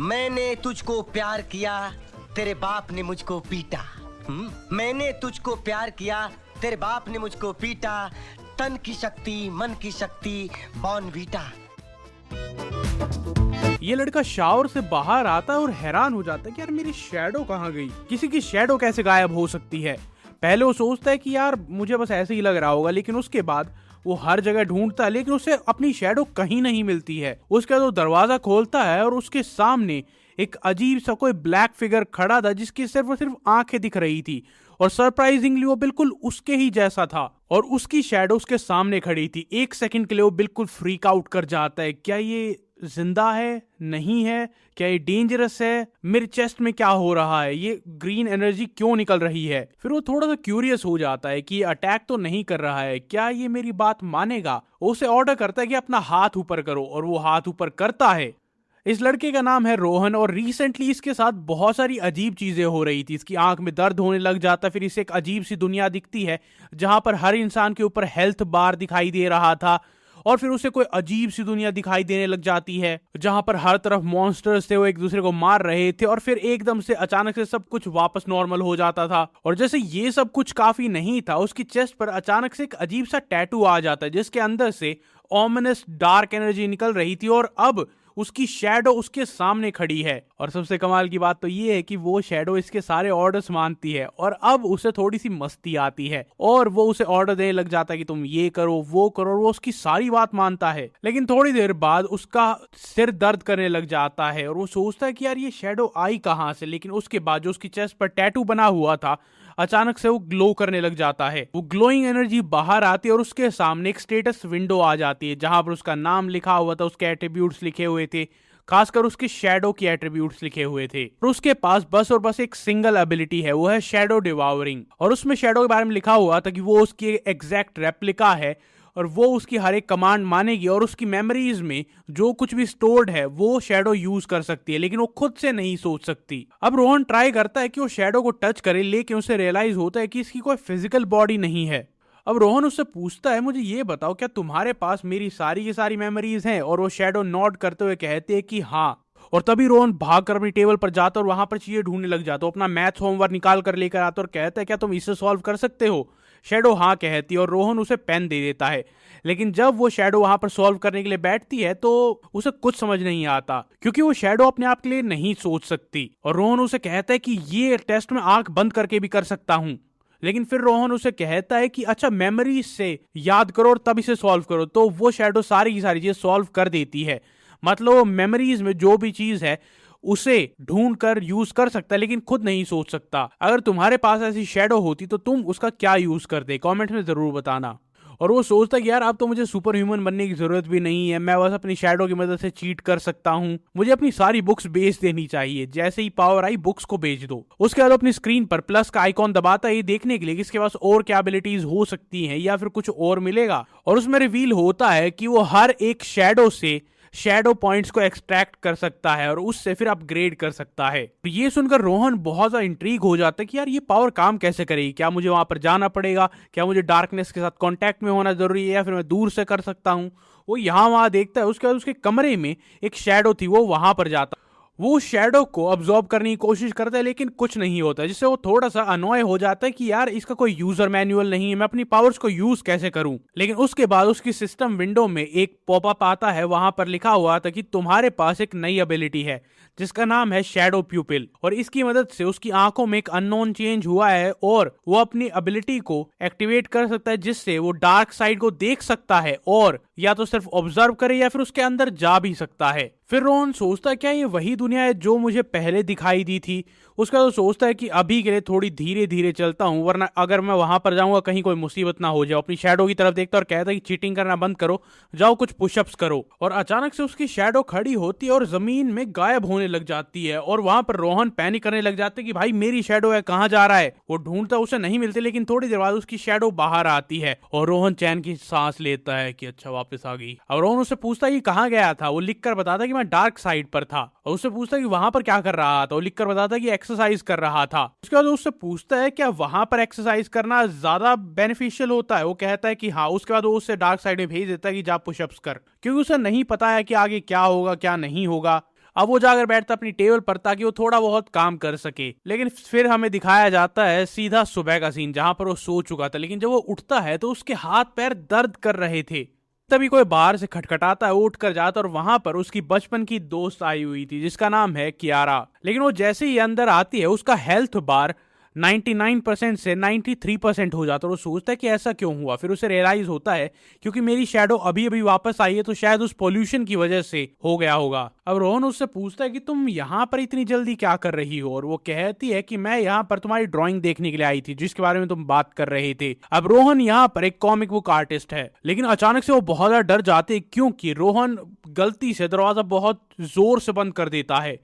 मैंने तुझको प्यार किया, तेरे बाप ने मुझको पीटा। मैंने तुझको प्यार किया, तेरे बाप ने मुझको पीटा। तन की शक्ति, मन की शक्ति, बॉर्नवीटा। ये लड़का शावर से बाहर आता है और हैरान हो जाता है कि यार मेरी शैडो कहाँ गई, किसी की शैडो कैसे गायब हो सकती है। पहले वो सोचता है कि यार मुझे बस ऐसे ही लग रहा होगा, लेकिन उसके बाद वो हर जगह ढूंढता है लेकिन उसे अपनी शैडो कहीं नहीं मिलती है। उसके बाद वो दरवाजा खोलता है और उसके सामने एक अजीब सा कोई ब्लैक फिगर खड़ा था जिसकी सिर्फ और सिर्फ आंखें दिख रही थी और सरप्राइजिंगली वो बिल्कुल उसके ही जैसा था और उसकी शैडो उसके सामने खड़ी थी। एक सेकंड के लिए वो बिल्कुल फ्रीक आउट कर जाता है, क्या ये जिंदा है, नहीं है, क्या ये डेंजरस है, मेरे चेस्ट में क्या हो रहा है, ये ग्रीन एनर्जी क्यों निकल रही है। फिर वो थोड़ा सा क्यूरियस हो जाता है कि ये अटैक तो नहीं कर रहा है, क्या ये मेरी बात मानेगा। वो उसे ऑर्डर करता है कि अपना हाथ ऊपर करो और वो हाथ ऊपर करता है। इस लड़के का नाम है रोहन और रिसेंटली इसके साथ बहुत सारी अजीब चीजें हो रही थी। इसकी आंख में दर्द होने लग जाता, फिर इसे एक अजीब सी दुनिया दिखती है जहां पर हर इंसान के ऊपर हेल्थ बार दिखाई दे रहा था और फिर उसे कोई अजीब सी दुनिया दिखाई देने लग जाती है जहां पर हर तरफ मॉन्स्टर्स थे, वो एक दूसरे को मार रहे थे और फिर एकदम से अचानक से सब कुछ वापस नॉर्मल हो जाता था। और जैसे ये सब कुछ काफी नहीं था, उसकी चेस्ट पर अचानक से एक अजीब सा टैटू आ जाता है जिसके अंदर से ऑमिनस डार्क एनर्जी निकल रही थी और अब उसकी शैडो उसके सामने खड़ी है। और सबसे कमाल की बात तो ये है कि वो शैडो इसके सारे ऑर्डर्स मानती है और अब उसे थोड़ी सी मस्ती आती है और वो उसे ऑर्डर देने लग जाता है कि तुम ये करो वो करो और वो उसकी सारी बात मानता है। लेकिन थोड़ी देर बाद उसका सिर दर्द करने लग जाता है और वो सोचता है कि यार ये शैडो आई कहां से। लेकिन उसके बाद जो उसकी चेस्ट पर टैटू बना हुआ था अचानक से वो ग्लो करने लग जाता है, वो ग्लोइंग एनर्जी बाहर आती है और उसके सामने एक स्टेटस विंडो आ जाती है जहां पर उसका नाम लिखा हुआ था, उसके एट्रीब्यूट्स लिखे हुए थे, खासकर उसके शैडो के एट्रीब्यूट्स लिखे हुए थे। और उसके पास बस और बस एक सिंगल एबिलिटी है, वो है शैडो डिवावरिंग। और उसमें शैडो के बारे में लिखा हुआ था कि वो उसकी एग्जैक्ट रेप्लिका है और वो उसकी हर एक कमांड मानेगी और उसकी मेमोरीज में जो कुछ भी स्टोर्ड है वो शैडो यूज कर सकती है, लेकिन वो खुद से नहीं सोच सकती। अब रोहन ट्राई करता है कि वो शैडो को टच करे लेकिन उसे रियलाइज होता है कि इसकी कोई फिजिकल बॉडी नहीं है। अब रोहन उससे पूछता है मुझे ये बताओ क्या तुम्हारे पास मेरी सारी की सारी मेमोरीज हैं, और वो शैडो नॉड करते हुए कहते हैं कि हाँ। और तभी रोहन भागकर अपनी टेबल पर जाता और वहां पर चीजें ढूंढने लग जाता, अपना मैथ्स होमवर्क निकाल कर लेकर आता और कहता है क्या तुम इसे सॉल्व कर सकते हो। शैडो हाँ कहती है और रोहन उसे पेन दे देता है। लेकिन जब वो शैडो वहां पर सॉल्व करने के लिए बैठती है तो उसे कुछ समझ नहीं आता क्योंकि वो शैडो अपने आप के लिए नहीं सोच सकती। और रोहन उसे कहता है कि ये टेस्ट में आंख बंद करके भी कर सकता हूं। लेकिन फिर रोहन उसे कहता है कि अच्छा मेमोरी से याद करो और तब इसे सॉल्व करो, तो वो शैडो सारी की सारी चीजें सॉल्व कर देती है। मतलब मेमोरीज में जो भी चीज है उसे ढूंढ कर यूज कर सकता है लेकिन खुद नहीं सोच सकता। अगर तुम्हारे पास ऐसी शैडो होती तो तुम उसका क्या यूज करते, कमेंट में जरूर बताना। और वो सोचता कि यार अब तो मुझे सुपर ह्यूमन बनने की जरूरत भी नहीं है, मैं बस अपनी शैडो की मदद से चीट कर सकता हूँ, मुझे अपनी सारी बुक्स बेच देनी चाहिए। जैसे ही पावर आई बुक्स को बेच दो। उसके बाद अपनी स्क्रीन पर प्लस का आइकॉन दबाता है ये देखने के लिए कि इसके पास और क्या एबिलिटीज हो सकती हैं या फिर कुछ और मिलेगा। और उसमें रिवील होता है कि वो हर एक शैडो से शैडो पॉइंट्स को एक्सट्रैक्ट कर सकता है और उससे फिर अपग्रेड कर सकता है। तो ये सुनकर रोहन बहुत ज्यादा इंट्रीग हो जाता है कि यार ये पावर काम कैसे करेगी, क्या मुझे वहां पर जाना पड़ेगा, क्या मुझे डार्कनेस के साथ कांटेक्ट में होना जरूरी है या फिर मैं दूर से कर सकता हूँ। वो यहाँ वहां देखता है। उसके बाद उसके कमरे में एक शैडो थी, वो वहां पर जाता, वो शैडो को अब्सॉर्ब करने की कोशिश करता है लेकिन कुछ नहीं होता, जिससे वो थोड़ा सा अनॉय हो जाता है कि यार इसका कोई यूजर मैनुअल नहीं है, मैं अपनी पावर्स को यूज कैसे करूं। लेकिन उसके बाद उसकी सिस्टम विंडो में एक पॉपअप आता है, वहां पर लिखा हुआ था कि तुम्हारे पास एक नई एबिलिटी है जिसका नाम है शैडो प्यूपिल और इसकी मदद से उसकी आंखों में एक अननोन चेंज हुआ है और वो अपनी एबिलिटी को एक्टिवेट कर सकता है जिससे वो डार्क साइड को देख सकता है और या तो सिर्फ ऑब्जर्व करे या फिर उसके अंदर जा भी सकता है। फिर रोहन सोचता है क्या ये वही दुनिया है जो मुझे पहले दिखाई दी थी। उसका तो सोचता है कि अभी के लिए थोड़ी धीरे धीरे चलता हूँ वरना अगर मैं वहां पर जाऊंगा कहीं कोई मुसीबत ना हो जाए। अपनी शैडो की तरफ देखता और कहता है कि चीटिंग करना बंद करो, जाओ कुछ पुशअप्स करो। और अचानक से उसकी शैडो खड़ी होती है और जमीन में गायब होने लग जाती है और वहां पर रोहन पैनिक करने लग जाते हैं कि भाई मेरी शैडो है, कहाँ जा रहा है। वो ढूंढता उसे नहीं मिलती लेकिन थोड़ी देर बाद उसकी शैडो बाहर आती है और रोहन चैन की सांस लेता है कि अच्छा वापस आ गई। और रोहन उससे पूछता है कि कहाँ गया था, वो लिख कर बताता कि मैं डार्क साइड पर था। और उससे पूछता है कि वहां पर क्या कर रहा था, वो लिख कर बताता कि एक्सरसाइज कर रहा था। उसके बाद उससे पूछता है क्या वहां पर एक्सरसाइज करना ज्यादा बेनिफिशियल होता है, वो कहता है कि हाँ। उसके बाद वो उससे डार्क साइड में भेज देता है कि जा पुशअप्स कर, क्योंकि उसे नहीं पता है कि आगे क्या होगा क्या नहीं होगा। अब वो जाकर बैठता अपनी टेबल पर ताकि वो थोड़ा बहुत काम कर सके। लेकिन फिर हमें दिखाया जाता है सीधा सुबह का सीन जहां पर वो सो चुका था, लेकिन जब वो उठता है तो उसके हाथ पैर दर्द कर रहे थे। तभी कोई बाहर से खटखटाता है, वो उठ कर जाता है और वहां पर उसकी बचपन की दोस्त आई हुई थी जिसका नाम है कियारा। लेकिन वो जैसे ही अंदर आती है उसका हेल्थ बार 99% से 93% हो जाता है और वो सोचता है कि ऐसा क्यों हुआ। फिर उसे रियलाइज होता है क्योंकि मेरी शैडो अभी अभी वापस आई है तो शायद उस पोल्यूशन की वजह से हो गया होगा। अब रोहन उससे पूछता है कि तुम यहाँ पर इतनी जल्दी क्या कर रही हो, और वो कहती है कि मैं यहाँ पर तुम्हारी ड्राइंग देखने के लिए आई थी जिसके बारे में तुम बात कर रहे थे। अब रोहन यहाँ पर एक कॉमिक बुक आर्टिस्ट है, लेकिन अचानक से वो बहुत ज्यादा डर जाते हैं क्योंकि रोहन गलती से दरवाजा बहुत जोर से बंद कर देता है।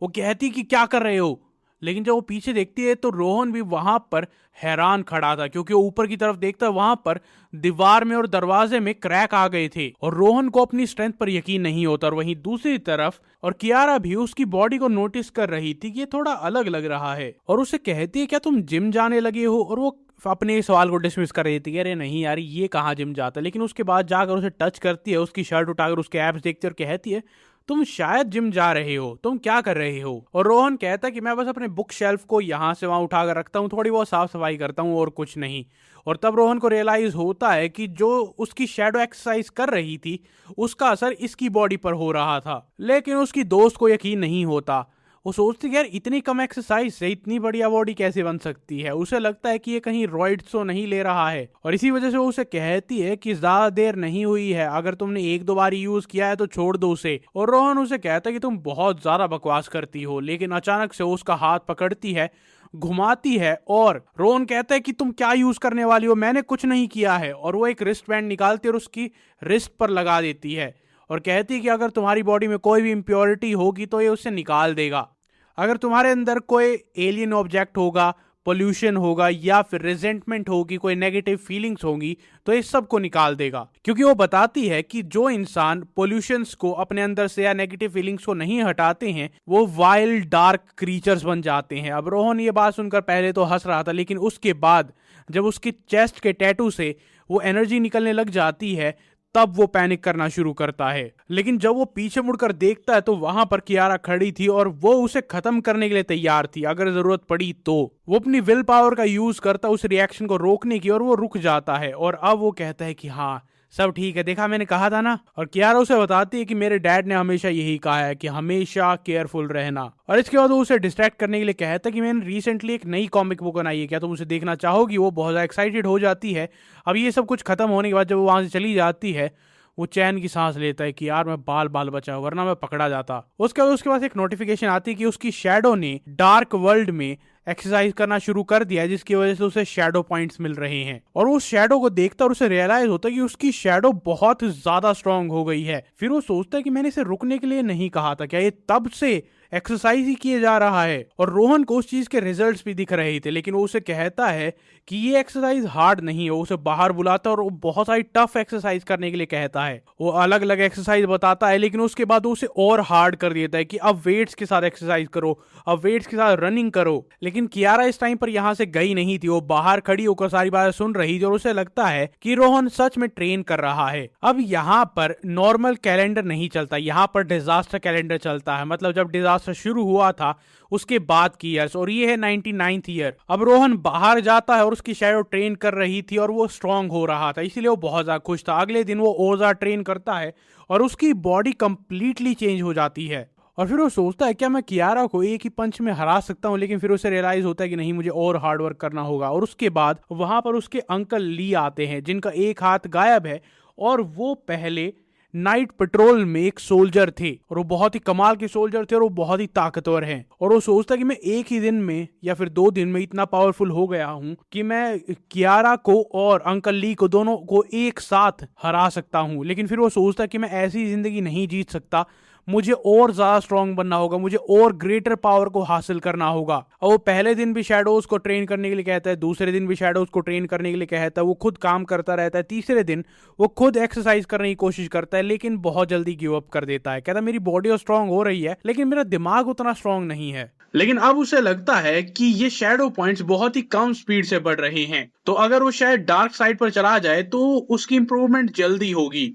वो कहती कि क्या कर रहे हो, लेकिन जब वो पीछे देखती है तो रोहन भी वहां पर हैरान खड़ा था क्योंकि वो ऊपर की तरफ देखता है वहां पर दीवार में और दरवाजे में क्रैक आ गए थे और रोहन को अपनी स्ट्रेंथ पर यकीन नहीं होता। और वहीं दूसरी तरफ और कियारा भी उसकी बॉडी को नोटिस कर रही थी कि ये थोड़ा अलग लग रहा है और उसे कहती है क्या तुम जिम जाने लगे हो, और वो अपने सवाल को डिसमिस कर रही थी, अरे नहीं यार ये कहाँ जिम जाता। लेकिन उसके बाद जाकर उसे टच करती है, उसकी शर्ट उठाकर उसके एब्स देखती है और कहती है तुम शायद जिम जा रहे हो, तुम क्या कर रहे हो। और रोहन कहता है कि मैं बस अपने बुक शेल्फ को यहाँ से वहां उठाकर रखता हूँ, थोड़ी बहुत साफ सफाई करता हूँ और कुछ नहीं। और तब रोहन को रियलाइज होता है कि जो उसकी शैडो एक्सरसाइज कर रही थी उसका असर इसकी बॉडी पर हो रहा था। लेकिन उसकी दोस्त को यकीन नहीं होता, वो सोचती है यार इतनी कम एक्सरसाइज से इतनी बढ़िया बॉडी कैसे बन सकती है। उसे लगता है कि ये कहीं रॉइड्स तो नहीं ले रहा है और इसी वजह से वो उसे कहती है कि ज्यादा देर नहीं हुई है, अगर तुमने एक दो बार यूज किया है तो छोड़ दो उसे। और रोहन उसे कहता है कि तुम बहुत ज्यादा बकवास करती हो, लेकिन अचानक से उसका हाथ पकड़ती है, घुमाती है और रोहन कहता है कि तुम क्या यूज करने वाली हो, मैंने कुछ नहीं किया है। और वो एक रिस्ट बैंड निकालती है और उसकी रिस्ट पर लगा देती है और कहती है कि अगर तुम्हारी बॉडी में कोई भी इम्प्योरिटी होगी तो ये उससे निकाल देगा। अगर तुम्हारे अंदर कोई एलियन ऑब्जेक्ट होगा, पोल्यूशन होगा या फिर रिजेंटमेंट होगी, कोई नेगेटिव फीलिंग्स होंगी तो इस सब को निकाल देगा। क्योंकि वो बताती है कि जो इंसान पोल्यूशंस को अपने अंदर से या नेगेटिव फीलिंग्स को नहीं हटाते हैं वो वाइल्ड डार्क क्रीचर्स बन जाते हैं। अब रोहन ये बात सुनकर पहले तो हंस रहा था, लेकिन उसके बाद जब उसकी चेस्ट के टैटू से वो एनर्जी निकलने लग जाती है तब वो पैनिक करना शुरू करता है। लेकिन जब वो पीछे मुड़कर देखता है तो वहां पर कियारा खड़ी थी और वो उसे खत्म करने के लिए तैयार थी अगर जरूरत पड़ी तो। वो अपनी विल पावर का यूज करता उस रिएक्शन को रोकने की और वो रुक जाता है और अब वो कहता है कि हाँ सब ठीक है, देखा मैंने कहा था ना। और कियारा उसे बताती है कि मेरे डैड ने हमेशा यही कहा है कि हमेशा केयरफुल रहना। और इसके बाद वो उसे डिस्ट्रैक्ट करने के लिए कहता है कि मैंने रिसेंटली एक नई कॉमिक बुक बनाई है, क्या तुम उसे देखना चाहोगी। वो बहुत ज्यादा एक्साइटेड हो जाती है। अब ये सब कुछ खत्म होने के बाद जब वो वहां से चली जाती है वो चैन की सांस लेता है कि यार मैं बाल बाल बचाऊं वरना मैं पकड़ा जाता। उसके बाद उसके पास एक नोटिफिकेशन आती है कि उसकी शैडो ने डार्क वर्ल्ड में एक्सरसाइज करना शुरू कर दिया है जिसकी वजह से उसे शैडो पॉइंट्स मिल रहे हैं। और वो शैडो को देखता और उसे रियलाइज होता है कि उसकी शैडो बहुत ज्यादा स्ट्रांग हो गई है। फिर वो सोचता है कि मैंने इसे रुकने के लिए नहीं कहा था, क्या ये तब से एक्सरसाइज ही किए जा रहा है। और रोहन को उस चीज के रिजल्ट्स भी दिख रहे थे, लेकिन वो उसे कहता है कि ये एक्सरसाइज हार्ड नहीं है। वो उसे बाहर बुलाता है और वो बहुत सारी टफ एक्सरसाइज करने के लिए कहता है। वो अलग अलग एक्सरसाइज बताता है, लेकिन उसके बाद वो उसे और हार्ड कर देता है कि अब वेट्स के साथ एक्सरसाइज करो, अब वेट्स के साथ रनिंग करो। लेकिन कियारा इस टाइम पर यहाँ से गई नहीं थी, वो बाहर खड़ी होकर सारी बातें सुन रही थी और उसे लगता है कि रोहन सच में ट्रेन कर रहा है। अब यहाँ पर नॉर्मल कैलेंडर नहीं चलता, यहाँ पर डिजास्टर कैलेंडर चलता है। मतलब जब डिजास्टर शुरू हुआ था उसके बाद की ईयर्स, और ये है 99th ईयर। अब रोहन बाहर जाता है और उसकी शैडो ट्रेन कर रही थी और वो स्ट्रांग हो रहा था, इसीलिए वो बहुत ज्यादा खुश था। अगले दिन वो और ज्यादा ट्रेन करता है और उसकी बॉडी कंप्लीटली चेंज हो जाती है। और फिर वो सोचता है क्या मैं कियारा को एक ही पंच में हरा सकता हूँ, लेकिन फिर उसे रियलाइज होता है कि नहीं, मुझे और हार्ड वर्क करना होगा। और उसके बाद वहां पर उसके अंकल ली आते हैं जिनका एक हाथ गायब है और वो पहले नाइट पेट्रोल में एक सोल्जर थे और वो बहुत ही कमाल के सोल्जर थे और वो बहुत ही ताकतवर हैं। और वो सोचता है कि मैं एक ही दिन में या फिर 2 दिन में इतना पावरफुल हो गया हूं कि मैं कियारा को और अंकल ली को दोनों को एक साथ हरा सकता हूं। लेकिन फिर वो सोचता है कि मैं ऐसी जिंदगी नहीं जीत सकता, मुझे और ज्यादा स्ट्रांग बनना होगा, मुझे और ग्रेटर पावर को हासिल करना होगा। और वो पहले दिन भी शैडोज को ट्रेन करने के लिए कहता है, दूसरे दिन भी शैडोज को ट्रेन करने के लिए कहता है, वो खुद काम करता रहता है। तीसरे दिन वो खुद एक्सरसाइज करने की कोशिश करता है, लेकिन बहुत जल्दी गिव अप कर देता है। कहता है मेरी बॉडी स्ट्रांग हो रही है लेकिन मेरा दिमाग उतना स्ट्रांग नहीं है। लेकिन अब उसे लगता है कि ये शैडो पॉइंट्स बहुत ही कम स्पीड से बढ़ रहे हैं, तो अगर वो शायद डार्क साइड पर चला जाए तो उसकी इंप्रूवमेंट जल्दी होगी।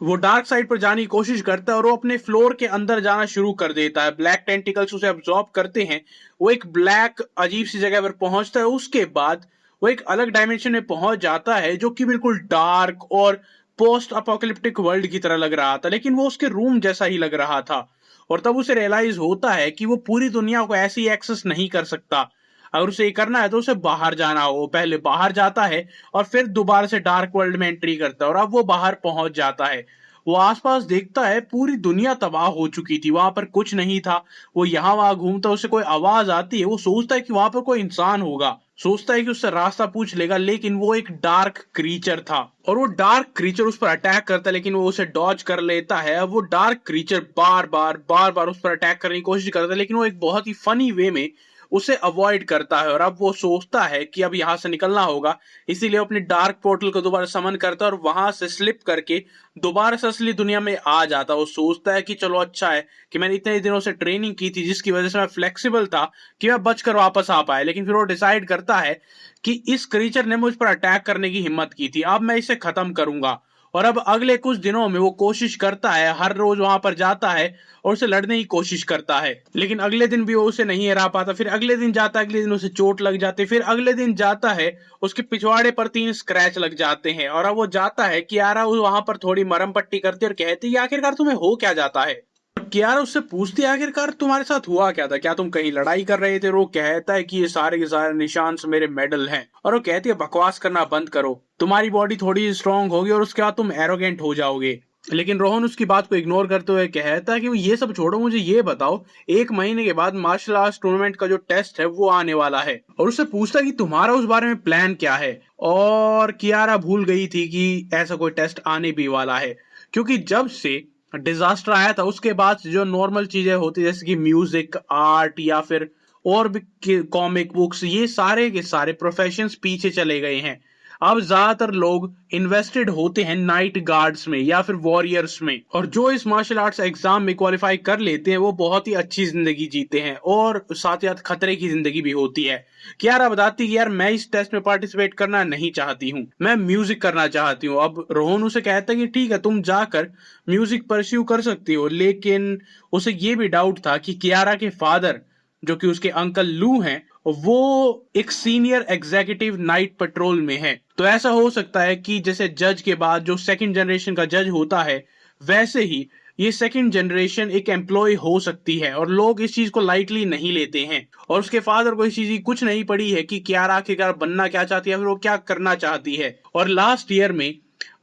वो डार्क साइड पर जाने की कोशिश करता है और वो अपने फ्लोर के अंदर जाना शुरू कर देता है। ब्लैक टेंटिकल्स उसे अब्सॉर्ब करते हैं। वो एक ब्लैक अजीब सी जगह पर पहुंचता है। उसके बाद वो एक अलग डायमेंशन में पहुंच जाता है जो कि बिल्कुल डार्क और पोस्ट अपोकलिप्टिक वर्ल्ड की तरह लग रहा था, लेकिन वो उसके रूम जैसा ही लग रहा था। और तब उसे रियलाइज होता है कि वो पूरी दुनिया को ऐसे ही एक्सेस नहीं कर सकता। अगर उसे ये करना है तो उसे बाहर जाना हो। वो पहले बाहर जाता है और फिर दोबारा से डार्क वर्ल्ड में एंट्री करता है और अब वो बाहर पहुंच जाता है। वो आसपास देखता है, पूरी दुनिया तबाह हो चुकी थी, वहां पर कुछ नहीं था। वो यहाँ वहां घूमता, उसे कोई आवाज आती है, वो सोचता है कि वहां पर कोई इंसान होगा, सोचता है कि उससे रास्ता पूछ लेगा, लेकिन वो एक डार्क क्रीचर था और वो डार्क क्रीचर उस पर अटैक करता है, लेकिन वो उसे डॉज कर लेता है। अब वो डार्क क्रीचर बार बार उस पर अटैक करने की कोशिश करता है, लेकिन वो एक बहुत ही फनी वे में उसे अवॉइड करता है। और अब वो सोचता है कि अब यहां से निकलना होगा, इसीलिए अपने डार्क पोर्टल को दोबारा समन करता है और वहां से स्लिप करके दोबारा से असली दुनिया में आ जाता है। वो सोचता है कि चलो अच्छा है कि मैंने इतने दिनों से ट्रेनिंग की थी जिसकी वजह से मैं फ्लेक्सिबल था कि मैं बचकर वापस आ पाए। लेकिन फिर वो डिसाइड करता है कि इस क्रीचर ने मुझ पर अटैक करने की हिम्मत की थी, अब मैं इसे खत्म करूंगा। और अब अगले कुछ दिनों में वो कोशिश करता है, हर रोज वहां पर जाता है और उसे लड़ने की कोशिश करता है, लेकिन अगले दिन भी वो उसे नहीं हरा पाता। फिर अगले दिन जाता है, अगले दिन उसे चोट लग जाती है। फिर अगले दिन जाता है, उसके पिछवाड़े पर 3 स्क्रैच लग जाते हैं। और अब वो जाता है, कियारा वहां पर थोड़ी मरहम पट्टी करती है और कहती है आखिरकार तुम्हें हो क्या जाता है। कियारा उससे पूछती है आखिरकार तुम्हारे साथ हुआ क्या था, क्या तुम कहीं लड़ाई कर रहे थे। और वो कहता है कि ये सारे के सारे निशान से मेरे मेडल हैं। और वो कहती है बकवास करना बंद करो, तुम्हारी बॉडी थोड़ी स्ट्रांग होगी और उसके बाद तुम एरोगेंट हो जाओगे। लेकिन रोहन उसकी बात को इग्नोर करते हुए कहता है कि ये सब छोड़ो, मुझे ये बताओ 1 महीने के बाद मार्शल आर्ट्स टूर्नामेंट का जो टेस्ट है वो आने वाला है। और उससे पूछता है कि तुम्हारा उस बारे में प्लान क्या है। और कियारा भूल गई थी कि ऐसा कोई टेस्ट आने भी वाला है, क्योंकि जब से डिजास्टर आया था उसके बाद जो नॉर्मल चीजें होती जैसे कि म्यूजिक, आर्ट या फिर और भी कॉमिक बुक्स, ये सारे के सारे प्रोफेशंस पीछे चले गए हैं। अब ज्यादातर लोग इन्वेस्टेड होते हैं नाइट गार्ड्स में या फिर वॉरियर्स में, और जो इस मार्शल आर्ट्स एग्जाम में क्वालिफाई कर लेते हैं वो बहुत ही अच्छी जिंदगी जीते हैं और साथ ही साथ खतरे की जिंदगी भी होती है। कियारा बताती है यार मैं इस टेस्ट में पार्टिसिपेट करना नहीं चाहती हूँ, मैं म्यूजिक करना चाहती हूँ। अब रोहन उसे कहता है कि ठीक है तुम जाकर म्यूजिक परस्यू कर सकती हो, लेकिन उसे ये भी डाउट था कि कियारा के फादर जो कि उसके अंकल लू हैं वो एक सीनियर एग्जीक्यूटिव नाइट पेट्रोल में है। तो ऐसा हो सकता है कि जैसे जज के बाद जो सेकंड जनरेशन का जज होता है, वैसे ही ये सेकंड जनरेशन एक एम्प्लॉय हो सकती है और लोग इस चीज को लाइटली नहीं लेते हैं। और उसके फादर को इस चीज की कुछ नहीं पड़ी है कि कियारा आखिरकार बनना क्या चाहती है, फिर वो क्या करना चाहती है। और लास्ट ईयर में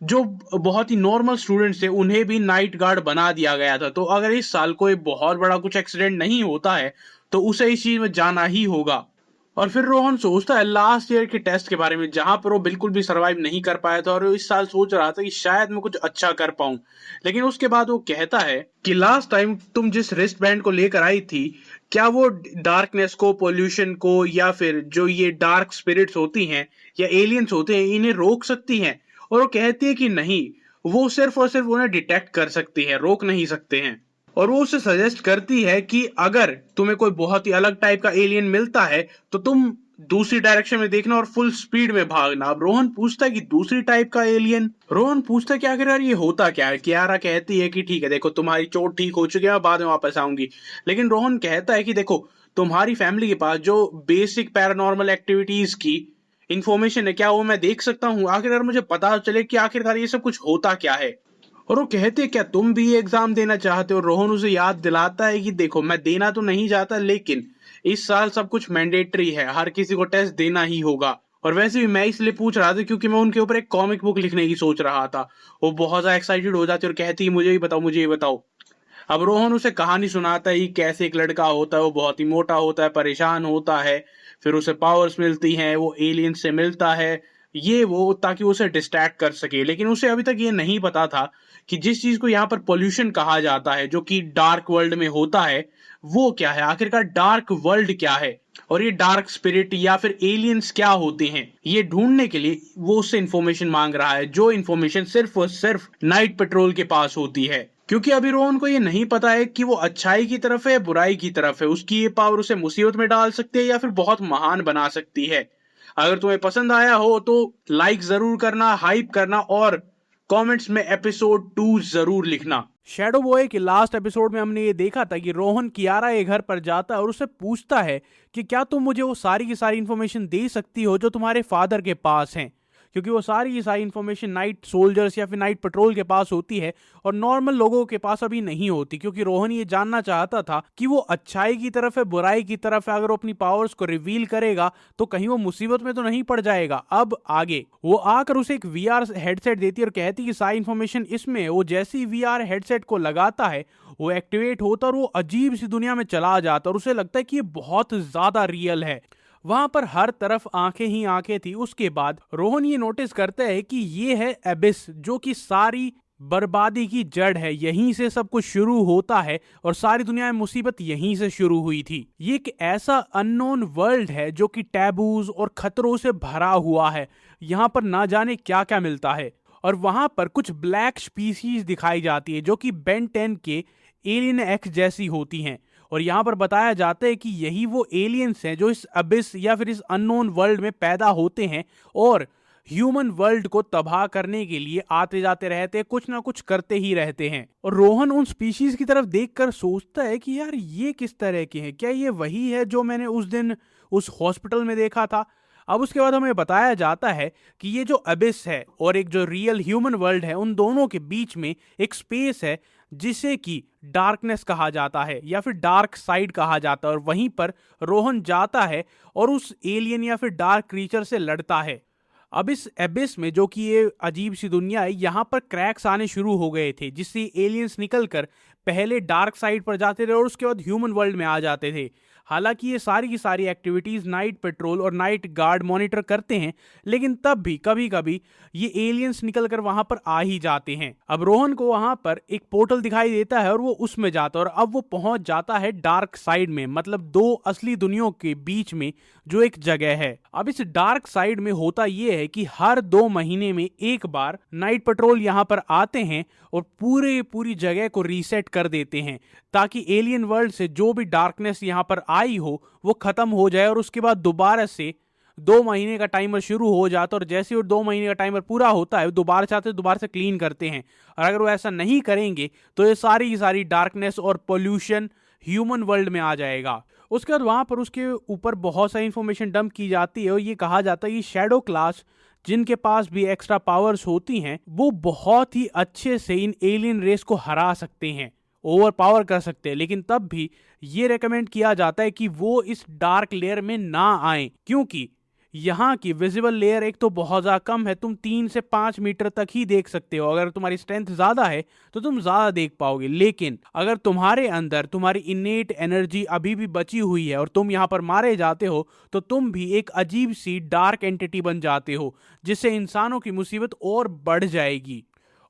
जो बहुत ही नॉर्मल स्टूडेंट्स थे उन्हें भी नाइट गार्ड बना दिया गया था। तो अगर इस साल कोई बहुत बड़ा कुछ एक्सीडेंट नहीं होता है तो उसे इस चीज में जाना ही होगा। और फिर रोहन सोचता है लास्ट ईयर के टेस्ट के बारे में जहां पर वो बिल्कुल भी सरवाइव नहीं कर पाया था, और इस साल सोच रहा था कि शायद मैं कुछ अच्छा कर पाऊं। लेकिन उसके बाद वो कहता है कि लास्ट टाइम तुम जिस रिस्ट बैंड को लेकर आई थी, क्या वो डार्कनेस को, पोल्यूशन को, या फिर जो ये डार्क स्पिरिट्स होती हैं या एलियंस होते हैं इन्हें रोक सकती हैं। और वो कहती है कि नहीं, वो सिर्फ और सिर्फ उन्हें डिटेक्ट कर सकती है, रोक नहीं सकते हैं। और वो उसे सजेस्ट करती है कि अगर तुम्हें कोई बहुत ही अलग टाइप का एलियन मिलता है तो तुम दूसरी डायरेक्शन में देखना और फुल स्पीड में भागना। अब रोहन पूछता है कि दूसरी टाइप का एलियन, रोहन पूछता है कि आखिर यार ये होता क्या है। कियारा कहती है कि ठीक है देखो तुम्हारी चोट ठीक हो चुकी है, बाद में वापस आऊंगी। लेकिन रोहन कहता है कि देखो तुम्हारी फैमिली के पास जो बेसिक पैरानॉर्मल एक्टिविटीज की इंफॉर्मेशन है, क्या वो मैं देख सकता हूँ, आखिरकार मुझे पता चले कि आखिरकार ये सब कुछ होता क्या है। और वो कहते हैं क्या तुम भी एग्जाम देना चाहते हो। रोहन उसे याद दिलाता है कि देखो मैं देना तो नहीं चाहता, लेकिन इस साल सब कुछ मैंडेटरी है, हर किसी को टेस्ट देना ही होगा। और वैसे भी मैं इसलिए पूछ रहा था क्योंकि मैं उनके ऊपर एक कॉमिक बुक लिखने की सोच रहा था। वो बहुत ज्यादा एक्साइटेड हो जाती है और कहती है मुझे ही बताओ, मुझे ही बताओ। अब रोहन उसे कहानी सुनाता है कैसे एक लड़का होता है, वो बहुत ही मोटा होता है, परेशान होता है, फिर उसे पावर्स मिलती हैं, वो एलियन से मिलता है, ये वो ताकि उसे डिस्ट्रैक्ट कर सके। लेकिन उसे अभी तक ये नहीं पता था कि जिस चीज को यहाँ पर पोल्यूशन कहा जाता है जो कि डार्क वर्ल्ड में होता है वो क्या है, आखिरकार डार्क वर्ल्ड क्या है, और ये डार्क स्पिरिट या फिर एलियंस क्या होते हैं। ये ढूंढने के लिए वो उससे इंफॉर्मेशन मांग रहा है, जो इंफॉर्मेशन सिर्फ और सिर्फ नाइट पेट्रोल के पास होती है। क्योंकि अभी रोहन को ये नहीं पता है कि वो अच्छाई की तरफ है या बुराई की तरफ है। उसकी ये पावर उसे मुसीबत में डाल सकती है या फिर बहुत महान बना सकती है। अगर तुम्हें पसंद आया हो तो लाइक जरूर करना, हाइप करना, और कमेंट्स में एपिसोड 2 जरूर लिखना। शैडो बॉय के लास्ट एपिसोड में हमने ये देखा था कि रोहन कियारा के घर पर जाता है और उससे पूछता है कि क्या तुम मुझे वो सारी की सारी इन्फॉर्मेशन दे सकती हो जो तुम्हारे फादर के पास हैं, क्योंकि वो सारी की सारी इन्फॉर्मेशन नाइट सोल्जर्स या फिर नाइट पेट्रोल के पास होती है और नॉर्मल लोगों के पास अभी नहीं होती, क्योंकि रोहन ये जानना चाहता था कि वो अच्छाई की तरफ है बुराई की तरफ है, अगर वो अपनी पावर्स को रिवील करेगा तो कहीं वो मुसीबत में तो नहीं पड़ जाएगा। अब आगे वो आकर उसे एक वीआर हेडसेट देती है और कहती है कि सारी इन्फॉर्मेशन इसमें है। वो जैसे ही वीआर हेडसेट को लगाता है वो एक्टिवेट होता और वो अजीब सी दुनिया में चला जाता और उसे लगता है कि ये बहुत ज्यादा रियल है। वहां पर हर तरफ आंखें ही आंखें थी। उसके बाद रोहन ये नोटिस करता है कि ये है एबिस, जो कि सारी बर्बादी की जड़ है, यहीं से सब कुछ शुरू होता है और सारी दुनिया में मुसीबत यहीं से शुरू हुई थी। ये एक ऐसा अननोन वर्ल्ड है जो कि टैबूज और खतरों से भरा हुआ है। यहाँ पर ना जाने क्या क्या मिलता है और वहां पर कुछ ब्लैक स्पीसीज दिखाई जाती है जो कि बेन 10 के एलियन एक्स जैसी होती हैं और यहाँ पर बताया जाता है कि यही वो एलियंस हैं जो इस अबिस या फिर इस अननोन वर्ल्ड में पैदा होते हैं और ह्यूमन वर्ल्ड को तबाह करने के लिए आते जाते रहते हैं, कुछ ना कुछ करते ही रहते हैं। और रोहन उन स्पीशीज की तरफ देखकर सोचता है कि यार ये किस तरह के हैं, क्या ये वही है जो मैंने उस दिन उस हॉस्पिटल में देखा था। अब उसके बाद हमें बताया जाता है कि ये जो अबिस है और एक जो रियल ह्यूमन वर्ल्ड है उन दोनों के बीच में एक स्पेस है जिसे कि डार्कनेस कहा जाता है या फिर डार्क साइड कहा जाता है और वहीं पर रोहन जाता है और उस एलियन या फिर डार्क क्रीचर से लड़ता है। अब इस एबिस में जो कि ये अजीब सी दुनिया है, यहाँ पर क्रैक्स आने शुरू हो गए थे जिससे एलियंस निकलकर पहले डार्क साइड पर जाते थे और उसके बाद ह्यूमन वर्ल्ड में आ जाते थे। हालांकि ये सारी की सारी एक्टिविटीज नाइट पेट्रोल और नाइट गार्ड मॉनिटर करते हैं, लेकिन तब भी कभी कभी ये एलियंस निकलकर वहां पर आ ही जाते हैं। अब रोहन को वहां पर एक पोर्टल दिखाई देता है और वो उसमें जाता है और अब वो पहुंच जाता है डार्क साइड में, मतलब दो असली दुनियाओं के बीच में जो एक जगह है। अब इस डार्क साइड में होता यह है कि हर 2 महीने में एक बार नाइट पेट्रोल यहाँ पर आते हैं और पूरी जगह को रीसेट कर देते हैं ताकि एलियन वर्ल्ड से जो भी डार्कनेस यहाँ पर आई हो वो खत्म हो जाए और उसके बाद दोबारा से 2 महीने का टाइमर शुरू हो जाता है और जैसे ही 2 महीने का टाइमर पूरा होता है दोबारा चाहते दोबारा से क्लीन करते हैं। और अगर वो ऐसा नहीं करेंगे तो ये सारी की सारी डार्कनेस और पोल्यूशन ह्यूमन वर्ल्ड में आ जाएगा। उसके बाद वहां पर उसके ऊपर बहुत सारी इंफॉर्मेशन डंप की जाती है और ये कहा जाता है कि शैडो क्लास जिनके पास भी एक्स्ट्रा पावर्स होती हैं वो बहुत ही अच्छे से इन एलियन रेस को हरा सकते हैं, ओवर पावर कर सकते हैं, लेकिन तब भी ये रेकमेंड किया जाता है कि वो इस डार्क लेयर में ना आए क्योंकि यहाँ की विजिबल लेयर एक तो बहुत ज्यादा कम है, तुम 3 से 5 मीटर तक ही देख सकते हो। अगर तुम्हारी स्ट्रेंथ ज्यादा है तो तुम ज्यादा देख पाओगे, लेकिन अगर तुम्हारे अंदर तुम्हारी इनेट एनर्जी अभी भी बची हुई है और तुम यहाँ पर मारे जाते हो तो तुम भी एक अजीब सी डार्क एंटिटी बन जाते हो जिससे इंसानों की मुसीबत और बढ़ जाएगी।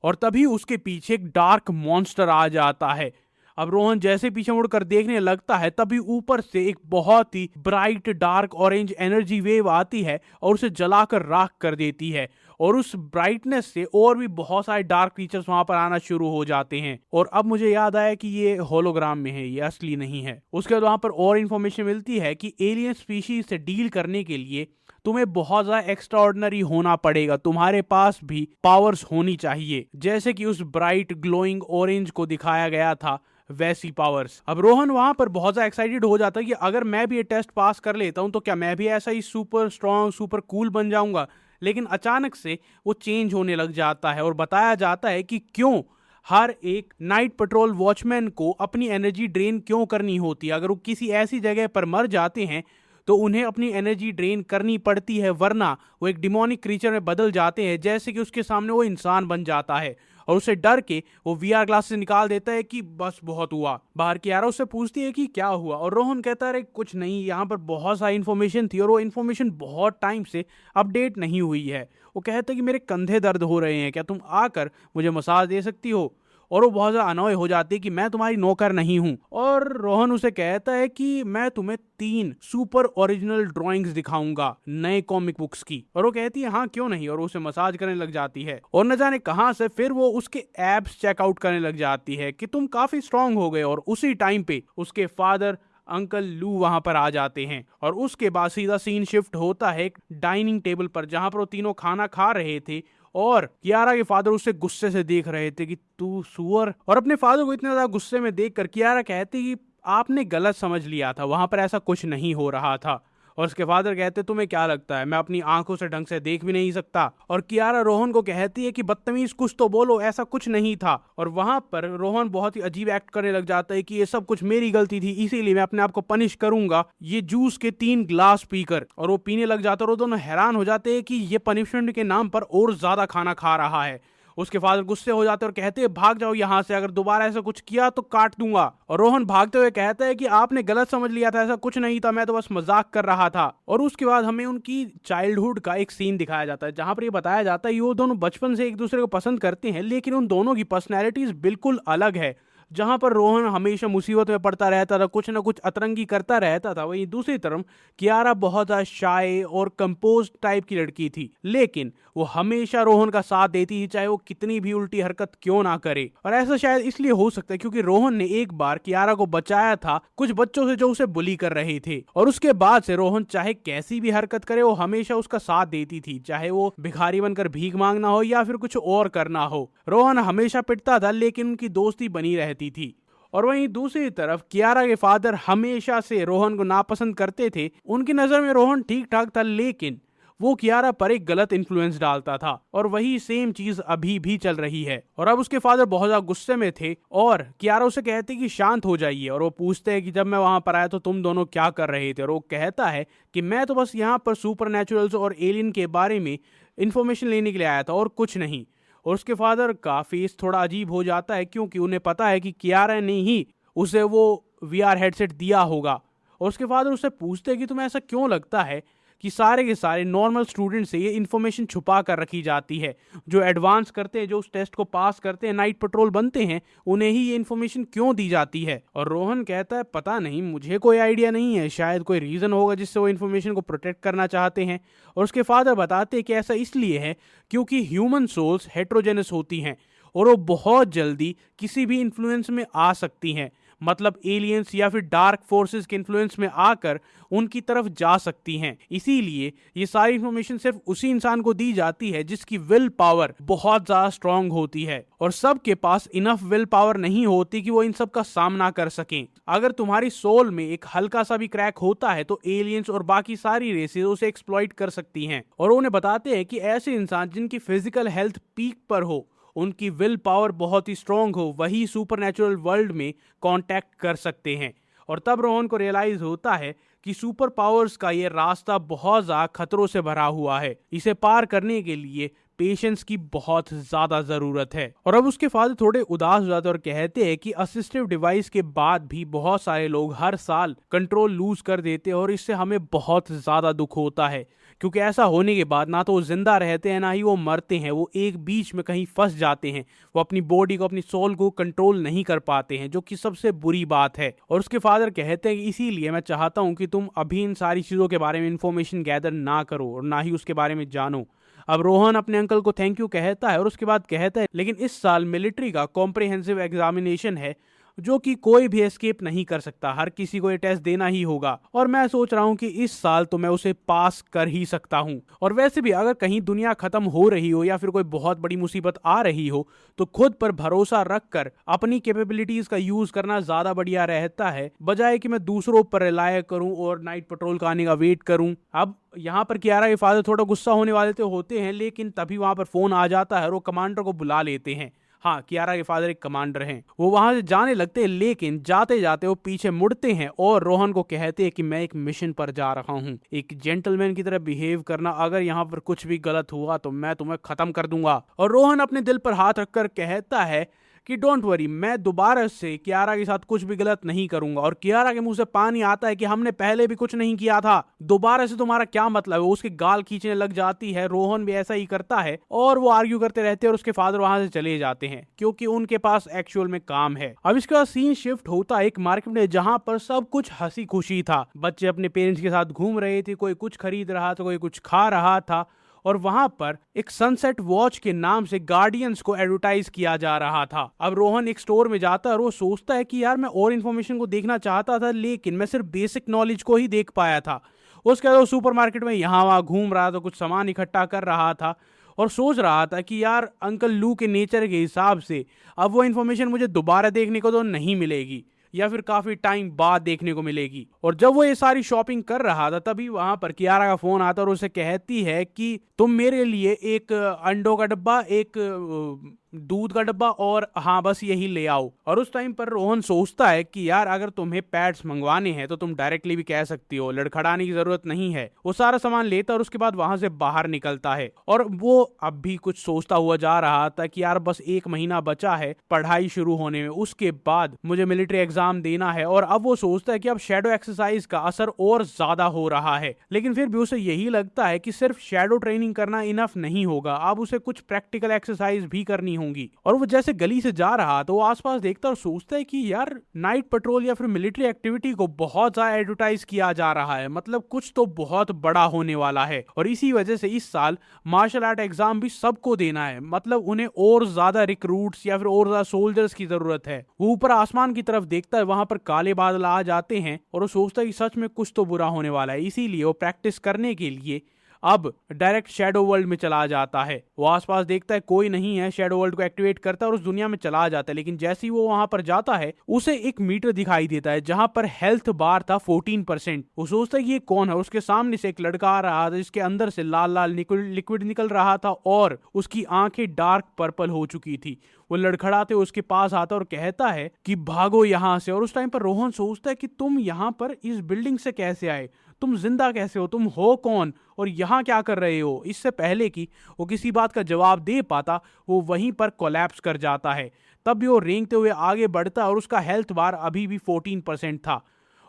और तभी उसके पीछे एक डार्क मॉन्स्टर आ जाता है। अब रोहन जैसे पीछे मुड़कर देखने लगता है तभी ऊपर से एक बहुत ही bright dark orange energy wave आती है और उसे जलाकर राख कर देती है और उस ब्राइटनेस से और भी बहुत सारे डार्क क्रीचर्स वहां पर आना शुरू हो जाते हैं। और अब मुझे याद आया कि ये होलोग्राम में है, ये असली नहीं है। उसके बाद वहां पर और इंफॉर्मेशन मिलती है कि एलियन स्पीशीज से डील करने के लिए तुम्हें बहुत ज्यादा एक्स्ट्राऑर्डिनरी होना पड़ेगा, तुम्हारे पास भी पावर्स होनी चाहिए जैसे कि उस ब्राइट ग्लोइंग ऑरेंज को दिखाया गया था वैसी पावर्स। अब रोहन वहां पर बहुत ज्यादा एक्साइटेड हो जाता है कि अगर मैं भी ये टेस्ट पास कर लेता हूं तो क्या मैं भी ऐसा ही सुपर स्ट्रॉन्ग सुपर कूल बन जाऊंगा। लेकिन अचानक से वो चेंज होने लग जाता है और बताया जाता है कि क्यों हर एक नाइट पेट्रोल वॉचमैन को अपनी एनर्जी ड्रेन क्यों करनी होती है। अगर वो किसी ऐसी जगह पर मर जाते हैं तो उन्हें अपनी एनर्जी ड्रेन करनी पड़ती है, वरना वो एक डिमोनिक क्रीचर में बदल जाते हैं, जैसे कि उसके सामने वो इंसान बन जाता है। और उसे डर के वो वीआर ग्लासेस निकाल देता है कि बस बहुत हुआ। बाहर की यारा उससे पूछती है कि क्या हुआ और रोहन कहता है कुछ नहीं, यहाँ पर बहुत सारी इन्फॉर्मेशन थी और वो इन्फॉर्मेशन बहुत टाइम से अपडेट नहीं हुई है। वो कहता है कि मेरे कंधे दर्द हो रहे हैं, क्या तुम आकर मुझे मसाज दे सकती हो। और वो बहुत ज़्यादा अनॉय हो जाती है कि मैं तुम्हारी नौकर नहीं हूँ। और रोहन उसे कहता है कि मैं तुम्हें 3 सुपर ओरिजिनल ड्राइंग्स दिखाऊंगा नए कॉमिक बुक्स की। और वो कहती है हाँ क्यों नहीं, और उसे मसाज करने लग जाती है। और न जाने कहाँ से फिर वो उसके एब्स चेकआउट करने लग जाती है कि तुम काफी स्ट्रांग हो गए। और उसी टाइम पे उसके फादर अंकल लू वहां पर आ जाते हैं और उसके बाद सीधा सीन शिफ्ट होता है एक डाइनिंग टेबल पर जहां पर वो तीनों खाना खा रहे थे और कियारा के फादर उसे गुस्से से देख रहे थे कि तू सुअर। और अपने फादर को इतने ज्यादा गुस्से में देखकर कियारा कहती कि आपने गलत समझ लिया था, वहां पर ऐसा कुछ नहीं हो रहा था। और उसके फादर कहते तुम्हें क्या लगता है मैं अपनी आंखों से ढंग से देख भी नहीं सकता। और कियारा रोहन को कहती है कि बदतमीज कुछ तो बोलो, ऐसा कुछ नहीं था। और वहां पर रोहन बहुत ही अजीब एक्ट करने लग जाता है कि ये सब कुछ मेरी गलती थी, इसीलिए मैं अपने आप को पनिश करूंगा ये जूस के 3 ग्लास पीकर। और वो पीने लग जाता है और वो दोनों हैरान हो जाते हैं कि ये पनिशमेंट के नाम पर और ज्यादा खाना खा रहा है। उसके फादर गुस्से हो जाते हैं और कहते हैं भाग जाओ यहाँ से, अगर दोबारा ऐसा कुछ किया तो काट दूंगा। और रोहन भागते हुए कहता है कि आपने गलत समझ लिया था, ऐसा कुछ नहीं था, मैं तो बस मजाक कर रहा था। और उसके बाद हमें उनकी चाइल्डहुड का एक सीन दिखाया जाता है जहां पर ये बताया जाता है ये वो दोनों बचपन से एक दूसरे को पसंद करते हैं, लेकिन उन दोनों की पर्सनैलिटीज बिल्कुल अलग है। जहां पर रोहन हमेशा मुसीबत में पड़ता रहता था, कुछ ना कुछ अतरंगी करता रहता था, वहीं दूसरी तरफ कियारा बहुत ज्यादा शाय और कंपोज टाइप की लड़की थी, लेकिन वो हमेशा रोहन का साथ देती थी चाहे वो कितनी भी उल्टी हरकत क्यों ना करे। और ऐसा शायद इसलिए हो सकता है क्योंकि रोहन ने एक बार कियारा को बचाया था कुछ बच्चों से जो उसे बुली कर रहे थे। और उसके बाद से रोहन चाहे कैसी भी हरकत करे वो हमेशा उसका साथ देती थी, चाहे वो भिखारी बनकर भीख मांगना हो या फिर कुछ और करना हो। रोहन हमेशा पिटता था लेकिन उनकी दोस्ती बनी रहती थी। और वहीं दूसरी तरफ कियारा के फादर हमेशा से रोहन को नापसंद करते थे। उनकी नजर में रोहन ठीक ठाक था, लेकिन वो कियारा पर एक गलत इन्फ्लुएंस डालता था। और वही सेम चीज अभी भी चल रही है। और अब उसके फादर बहुत ज्यादा गुस्से में थे और कियारा उसे कहते कि शांत हो जाइए। और वो पूछते हैं कि जब मैं वहां पर आया तो तुम दोनों क्या कर रहे थे। और वो कहता है कि मैं तो बस यहाँ पर सुपरनैचुरल्स और एलियन के बारे में इंफॉर्मेशन लेने के लिए आया था और कुछ नहीं। और उसके फादर का फेस थोड़ा अजीब हो जाता है क्योंकि उन्हें पता है कि कियारा ने ही उसे वो वीआर हेडसेट दिया होगा। और उसके फादर उससे पूछते हैं कि तुम्हें ऐसा क्यों लगता है कि सारे के सारे नॉर्मल स्टूडेंट से ये इन्फॉर्मेशन छुपा कर रखी जाती है, जो एडवांस करते हैं, जो उस टेस्ट को पास करते हैं, नाइट पेट्रोल बनते हैं, उन्हें ही ये इन्फॉर्मेशन क्यों दी जाती है। और रोहन कहता है पता नहीं, मुझे कोई आइडिया नहीं है, शायद कोई रीजन होगा जिससे वो इन्फॉर्मेशन को प्रोटेक्ट करना चाहते हैं। और उसके फादर बताते हैं कि ऐसा इसलिए है क्योंकि ह्यूमन सोल्स हेट्रोजेनस होती हैं और वो बहुत जल्दी किसी भी इन्फ्लुएंस में आ सकती हैं, मतलब एलियंस या फिर डार्क फोर्सेस के इन्फ्लुएंस में आकर उनकी तरफ जा सकती हैं। इसीलिए ये सारी इंफॉर्मेशन सिर्फ उसी इंसान को दी जाती है जिसकी विल पावर बहुत ज्यादा स्ट्रांग होती है। और सबके पास इनफ विल पावर नहीं होती कि वो इन सब का सामना कर सकें। अगर तुम्हारी सोल में एक हल्का सा भी क्रैक होता है तो एलियंस और बाकी सारी रेसेस उसे एक्सप्लॉइट कर सकती हैं। और उन्हें बताते हैं कि ऐसे इंसान जिनकी फिजिकल हेल्थ पीक पर हो, उनकी विल पावर बहुत ही स्ट्रांग हो, वही सुपरनैचुरल वर्ल्ड में कांटेक्ट कर सकते हैं। और तब रोहन को रियलाइज होता है कि सुपर पावर्स का ये रास्ता बहुत ज्यादा खतरों से भरा हुआ है, इसे पार करने के लिए पेशेंस की बहुत ज्यादा जरूरत है। और अब उसके फादर थोड़े उदास हो जाते हैं और कहते हैं कि असिस्टिव डिवाइस के बाद भी बहुत सारे लोग हर साल कंट्रोल लूज कर देते हैं और इससे हमें बहुत ज्यादा दुख होता है, क्योंकि ऐसा होने के बाद ना तो वो जिंदा रहते हैं ना ही वो मरते हैं, वो एक बीच में कहीं फंस जाते हैं, वो अपनी बॉडी को, अपनी सोल को कंट्रोल नहीं कर पाते हैं, जो कि सबसे बुरी बात है। और उसके फादर कहते हैं कि इसीलिए मैं चाहता हूं कि तुम अभी इन सारी चीजों के बारे में इंफॉर्मेशन गैदर ना करो और ना ही उसके बारे में जानो। अब रोहन अपने अंकल को थैंक यू कहता है और उसके बाद कहता है लेकिन इस साल मिलिट्री का कॉम्प्रिहेंसिव एग्जामिनेशन है जो कि कोई भी एस्केप नहीं कर सकता, हर किसी को ये टेस्ट देना ही होगा और मैं सोच रहा हूँ कि इस साल तो मैं उसे पास कर ही सकता हूँ। और वैसे भी अगर कहीं दुनिया खत्म हो रही हो या फिर कोई बहुत बड़ी मुसीबत आ रही हो तो खुद पर भरोसा रखकर अपनी कैपेबिलिटीज का यूज करना ज्यादा बढ़िया रहता है, बजाय कि मैं दूसरों पर रिलाय करूं और नाइट पेट्रोल का आने का वेट करूं। अब यहाँ पर कियारा के फादर थोड़ा गुस्सा होने वाले तो होते हैं, लेकिन तभी वहां पर फोन आ जाता है और वो कमांडर को बुला लेते हैं। हाँ, कियारा के फादर एक कमांडर हैं। वो वहां से जाने लगते हैं, लेकिन जाते जाते वो पीछे मुड़ते हैं और रोहन को कहते हैं कि मैं एक मिशन पर जा रहा हूँ, एक जेंटलमैन की तरह बिहेव करना, अगर यहाँ पर कुछ भी गलत हुआ तो मैं तुम्हें खत्म कर दूंगा। और रोहन अपने दिल पर हाथ रखकर कहता है कि डोंट वरी, मैं दोबारा से कियारा के साथ कुछ भी गलत नहीं करूंगा। और कियारा के मुंह से पानी आता है कि हमने पहले भी कुछ नहीं किया था, दोबारा से तुम्हारा क्या मतलब है। उसके गाल खींचने लग जाती है, रोहन भी ऐसा ही करता है और वो आर्ग्यू करते रहते हैं और उसके फादर वहां से चले जाते हैं क्योंकि उनके पास एक्चुअल में काम है। अब इसके बाद सीन शिफ्ट होता है एक मार्केट में जहां पर सब कुछ हंसी खुशी था, बच्चे अपने पेरेंट्स के साथ घूम रहे थे, कोई कुछ खरीद रहा था, कोई कुछ खा रहा था और वहां पर एक सनसेट वॉच के नाम से गार्डियंस को एडवर्टाइज किया जा रहा था। अब रोहन एक स्टोर में जाता है और वो सोचता है कि यार मैं और इन्फॉर्मेशन को देखना चाहता था, लेकिन मैं सिर्फ बेसिक नॉलेज को ही देख पाया था। उसके बाद वो सुपरमार्केट में यहाँ वहां घूम रहा था, कुछ सामान इकट्ठा कर रहा था और सोच रहा था कि यार अंकल लू के नेचर के हिसाब से अब वो इन्फॉर्मेशन मुझे दोबारा देखने को तो नहीं मिलेगी या फिर काफी टाइम बाद देखने को मिलेगी। और जब वो ये सारी शॉपिंग कर रहा था तभी वहां पर कियारा का फोन आता और उसे कहती है कि तुम मेरे लिए एक अंडों का डब्बा, एक दूध का डब्बा और हाँ बस यही ले आओ। और उस टाइम पर रोहन सोचता है कि यार अगर तुम्हें पैड्स मंगवाने हैं तो तुम डायरेक्टली भी कह सकती हो, लड़खड़ाने की जरूरत नहीं है। वो सारा सामान लेता और उसके बाद वहां से बाहर निकलता है। और वो अब भी कुछ सोचता हुआ जा रहा था कि यार बस 1 महीना बचा है पढ़ाई शुरू होने में, उसके बाद मुझे मिलिट्री एग्जाम देना है। और अब वो सोचता है कि अब शेडो एक्सरसाइज का असर और ज्यादा हो रहा है, लेकिन फिर भी उसे यही लगता है कि सिर्फ शेडो ट्रेनिंग करना इनफ नहीं होगा, अब उसे कुछ प्रैक्टिकल एक्सरसाइज भी करनी होंगी। और वो जैसे गली से जा रहा तो वो आसपास देखता और सोचता है कि यार नाइट पेट्रोल या फिर मिलिट्री एक्टिविटी को बहुत ज्यादा एडवर्टाइज किया जा रहा है, मतलब कुछ तो बहुत बड़ा होने वाला है। और इसी वजह से इस साल मार्शल आर्ट एग्जाम भी सबको देना है, मतलब उन्हें और ज्यादा रिक्रूट्स या फिर और ज्यादा सोल्जर्स की जरूरत है। वो ऊपर आसमान की तरफ देखता है, वहां पर काले बादल आ जाते हैं और वो सोचता है कि सच में कुछ तो बुरा होने वाला है। इसीलिए वो प्रैक्टिस करने के लिए अब डायरेक्ट शैडो वर्ल्ड में चला जाता है। वो आसपास देखता है कोई नहीं है, शैडो वर्ल्ड को एक्टिवेट करता है और उस दुनिया में चला जाता है। लेकिन जैसे ही वो वहां पर जाता है उसे एक मीटर दिखाई देता है जहां पर हेल्थ बार था 14%। वो सोचता है कि ये कौन है। उसके सामने से एक लड़का आ रहा था जिसके अंदर से लाल लाल लिक्विड निकल रहा था और उसकी आंखें डार्क पर्पल हो चुकी थी। वो लड़खड़ाते उसके पास आता और कहता है कि भागो यहाँ से। और उस टाइम पर रोहन सोचता है कि तुम यहाँ पर इस बिल्डिंग से कैसे आए, तुम जिंदा कैसे हो, तुम हो कौन और यहाँ क्या कर रहे हो। इससे पहले कि वो किसी बात का जवाब दे पाता वो वहीं पर कोलैप्स कर जाता है। तब भी वो रेंगते हुए आगे बढ़ता और उसका हेल्थ बार अभी भी 14% था।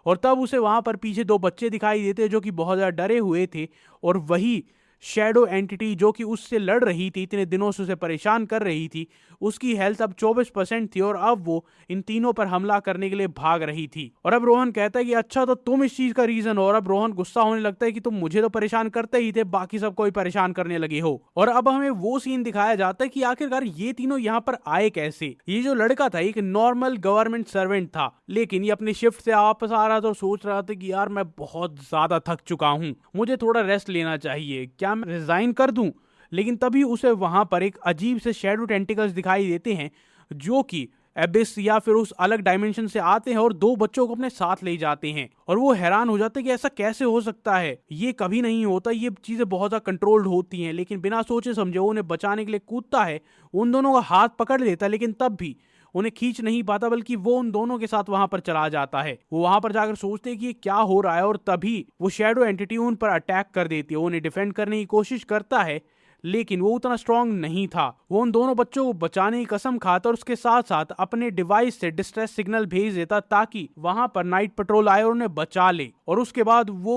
और तब उसे वहां पर पीछे 2 बच्चे दिखाई देते जो कि बहुत ज्यादा डरे हुए थे और वही शैडो एंटिटी जो कि उससे लड़ रही थी, इतने दिनों से उसे परेशान कर रही थी, उसकी हेल्थ अब 24% थी और अब वो इन तीनों पर हमला करने के लिए भाग रही थी। और अब रोहन कहता है कि अच्छा तो तुम इस चीज का रीजन हो। और अब रोहन गुस्सा होने लगता है कि तुम मुझे तो परेशान करते ही थे, बाकी सबको भी परेशान करने लगे हो। और अब हमें वो सीन दिखाया जाता है कि आखिरकार ये तीनों यहाँ पर आए कैसे। ये जो लड़का था एक नॉर्मल गवर्नमेंट सर्वेंट था, लेकिन ये अपनी शिफ्ट से वापस आ रहा था और सोच रहा था कि यार मैं बहुत ज्यादा थक चुका हूँ, मुझे थोड़ा रेस्ट लेना चाहिए, क्या मैं रिजाइन कर दूं। लेकिन तभी उसे वहां पर एक अजीब से शैडो टेंटिकल्स दिखाई देते हैं जो कि एबिस या फिर उस अलग डायमेंशन से आते हैं और 2 बच्चों को अपने साथ ले जाते हैं। और वो हैरान हो जाते हैं कि ऐसा कैसे हो सकता है, ये कभी नहीं होता, ये चीजें बहुत ज्यादा कंट्रोल्ड होती हैं। लेकिन बिना सोचे समझे वो उन्हें बचाने के लिए कूदता है, उन दोनों का हाथ पकड़ लेता है, लेकिन तब भी उन्हें खींच नहीं पाता बल्कि वो उन दोनों के साथ वहां पर चला जाता है। वो वहां पर जाकर सोचते हैं कि ये क्या हो रहा है और तभी वो शैडो एंटिटी उन पर अटैक कर देती है। वो उन्हें डिफेंड करने की कोशिश करता है लेकिन वो उतना स्ट्रांग नहीं था। वो उन दोनों बच्चों को बचाने की कसम खाता और उसके साथ साथ अपने डिवाइस से डिस्ट्रेस सिग्नल भेज देता ताकि वहां पर नाइट पेट्रोल आए और उन्हें बचा ले। और उसके बाद वो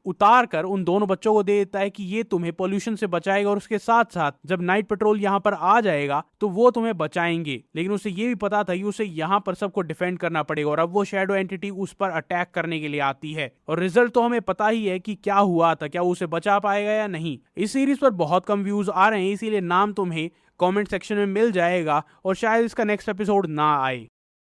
उतार कर उन दोनों बच्चों को दे देता है कि ये तुम्हें पोल्यूशन से बचाएगा और उसके साथ साथ जब नाइट पेट्रोल यहाँ पर आ जाएगा तो वो तुम्हें बचाएंगे। लेकिन उसे ये भी पता था कि उसे यहाँ पर सबको डिफेंड करना पड़ेगा और अब वो शैडो एंटिटी उस पर अटैक करने के लिए आती है। और रिजल्ट तो हमें पता ही है कि क्या हुआ था, क्या वो उसे बचा पाएगा या नहीं। इस सीरीज पर बहुत कम व्यूज आ रहे हैं, इसीलिए नाम तुम्हें कमेंट सेक्शन में मिल जाएगा और शायद इसका नेक्स्ट एपिसोड ना आए।